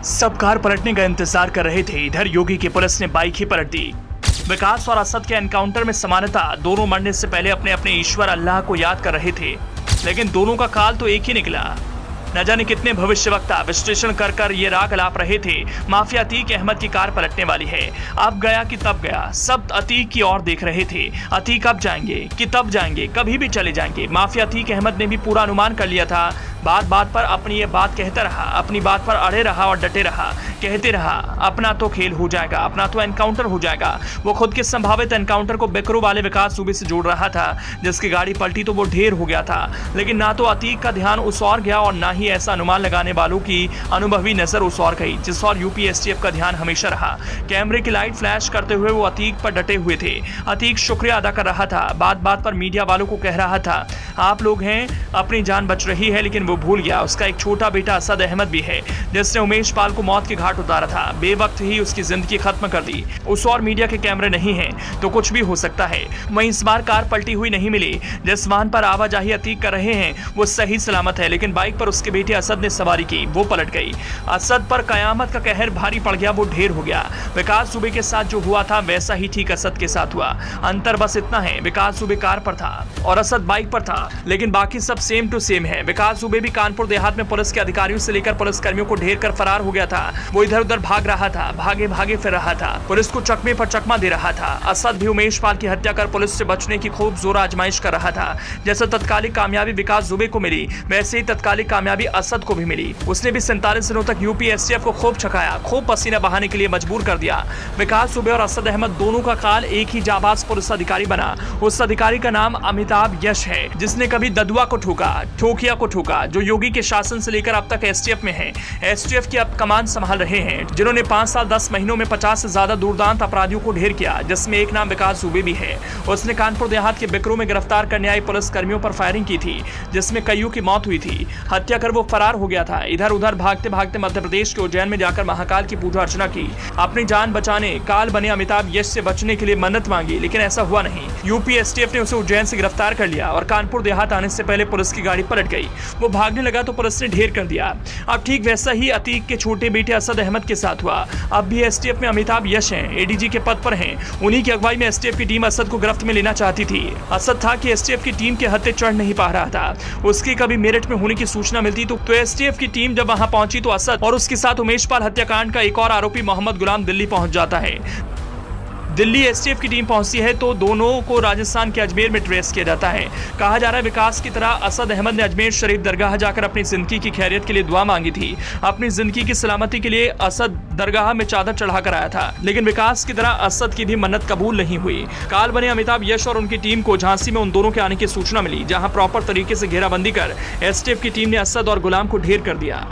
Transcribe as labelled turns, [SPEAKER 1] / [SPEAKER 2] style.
[SPEAKER 1] सब कार पलटने का इंतजार कर रहे थे, इधर योगी की पुलिस ने बाइक ही पलट दी। विकास और असद के एनकाउंटर में समानता, दोनों मरने से पहले अपने अपने ईश्वर अल्लाह को याद कर रहे थे, लेकिन दोनों का काल तो एक ही निकला। न जाने कितने भविष्यवक्ता विश्लेषण कर कर ये राग अलाप रहे थे, माफिया अतीक अहमद की कार पलटने वाली है। अब गया कि तब गया, सब अतीक की ओर देख रहे थे। अतीक अब जाएंगे कि तब जाएंगे, कभी भी चले जाएंगे। माफिया अतीक अहमद ने भी पूरा अनुमान कर लिया था। बात बात पर अपनी ये बात कहता रहा, अपनी बात पर अड़े रहा और डटे रहा, कहते रहा अपना तो खेल हो जाएगा, अपना तो एनकाउंटर हो जाएगा। वो खुद के संभावित एनकाउंटर को बेकरू वाले विकास दुबे से जोड़ रहा था, जिसकी गाड़ी पलटी तो वो ढेर हो गया था। लेकिन ना तो अतीक का ध्यान उस ओर गया और ना ही ऐसा अनुमान लगाने वालों की अनुभवी नजर उस ओर गई जिस ओर यूपी एसटीएफ का ध्यान हमेशा रहा। कैमरे की लाइट फ्लैश करते हुए वो अतीक पर डटे हुए थे। अतीक शुक्रिया अदा कर रहा था, बात बात पर मीडिया वालों को कह रहा था आप लोग हैं, अपनी जान बच रही है। लेकिन वो भूल गया उसका एक छोटा बेटा असद अहमद भी है, जिसने उमेश पाल को मौत के घाट उतारा था, बेवक्त ही उसकी जिंदगी खत्म कर दी। उस और मीडिया के कैमरे नहीं हैं तो कुछ भी हो सकता है। वहीं इस बार कार पलटी हुई नहीं मिली। जिस वाहन पर आवाजाही अतीक कर रहे हैं वो सही सलामत है, लेकिन बाइक पर उसके बेटे असद ने सवारी की, वो पलट गई। असद पर कयामत का कहर भारी पड़ गया, वो ढेर हो गया। विकास दुबे के साथ जो हुआ था वैसा ही ठीक असद के साथ हुआ। अंतर बस इतना है, विकास दुबे कार पर था और असद बाइक पर था, लेकिन बाकी सब सेम टू सेम है। विकास दुबे भी कानपुर देहात में पुलिस के अधिकारियों से लेकर पुलिस कर्मियों को ढेर कर फरार हो गया था। वो इधर उधर भाग रहा था, भागे भागे फिर रहा था, पुलिस को चकमे पर चकमा दे रहा था। असद भी उमेश पाल की हत्या कर पुलिस से बचने की खूब जोर आजमाइश कर रहा था। जैसे तत्कालिक कामयाबी विकास दुबे को मिली, वैसे ही तत्कालिक कामयाबी असद को भी मिली। उसने भी 47 दिनों तक यूपी एसटीएफ को खूब छकाया, खूब पसीना बहाने के लिए मजबूर कर दिया। विकास दुबे और असद अहमद दोनों का काल एक ही जाबाज पुलिस अधिकारी बना। उस अधिकारी का नाम अमिताभ यश है, जिसने कभी ददुआ को ठोका, ठोकिया को ठोका, जो योगी के शासन से लेकर अब तक एसटीएफ में है। एसटीएफ की अब कमान संभाल रहे हैं, जिन्होंने 5 साल 10 महीनों में 50 से ज्यादा दुर्दांत अपराधियों को ढेर किया, जिसमें एक नाम विकास दुबे भी है। उसने कानपुर देहात के बेकरू में गिरफ्तार करने आए पुलिस कर्मियों पर फायरिंग की थी, जिसमें कईयों की मौत हुई थी। हत्या कर वो फरार हो गया था। इधर उधर भागते भागते मध्य प्रदेश के उज्जैन में जाकर महाकाल की पूजा अर्चना की, अपनी जान बचाने, काल बने अमिताभ यश से बचने के लिए मन्नत मांगी, लेकिन ऐसा हुआ नहीं। यूपी एसटीएफ ने उसे उज्जैन से गिरफ्तार कर लिया और कानपुर देहात आने से पहले पुलिस की गाड़ी पलट गई। वो भागने लगा तो पुलिस ने ढेर कर दिया। अब ठीक वैसा ही अतीक के छोटे बेटे असद अहमद के साथ हुआ। अब भी एसटीएफ में अमिताभ यश हैं, एडीजी के पद पर हैं। उन्हीं की अगुवाई में एसटीएफ की टीम असद को गिरफ्त में लेना चाहती थी। असद था कि एसटीएफ की टीम के हत्थे चढ़ नहीं पा रहा था। उसके कभी मेरठ में होने की सूचना मिलती तो एसटीएफ की टीम जब वहां पहुंची तो असद और उसके साथ उमेश पाल हत्याकांड का एक और आरोपी मोहम्मद गुलाम दिल्ली पहुंच जाता है। दिल्ली एसटीएफ की टीम पहुंचती है तो दोनों को राजस्थान के अजमेर में ट्रेस किया जाता है। कहा जा रहा है विकास की तरह असद अहमद ने अजमेर शरीफ दरगाह जाकर अपनी जिंदगी की खैरियत के लिए दुआ मांगी थी। अपनी जिंदगी की सलामती के लिए असद दरगाह में चादर चढ़ाकर आया था, लेकिन विकास की तरह असद की भी मन्नत कबूल नहीं हुई। काल बने अमिताभ यश और उनकी टीम को झांसी में उन दोनों के आने की सूचना मिली, जहां प्रॉपर तरीके से घेराबंदी कर एसटीएफ की टीम ने असद और गुलाम को ढेर कर दिया।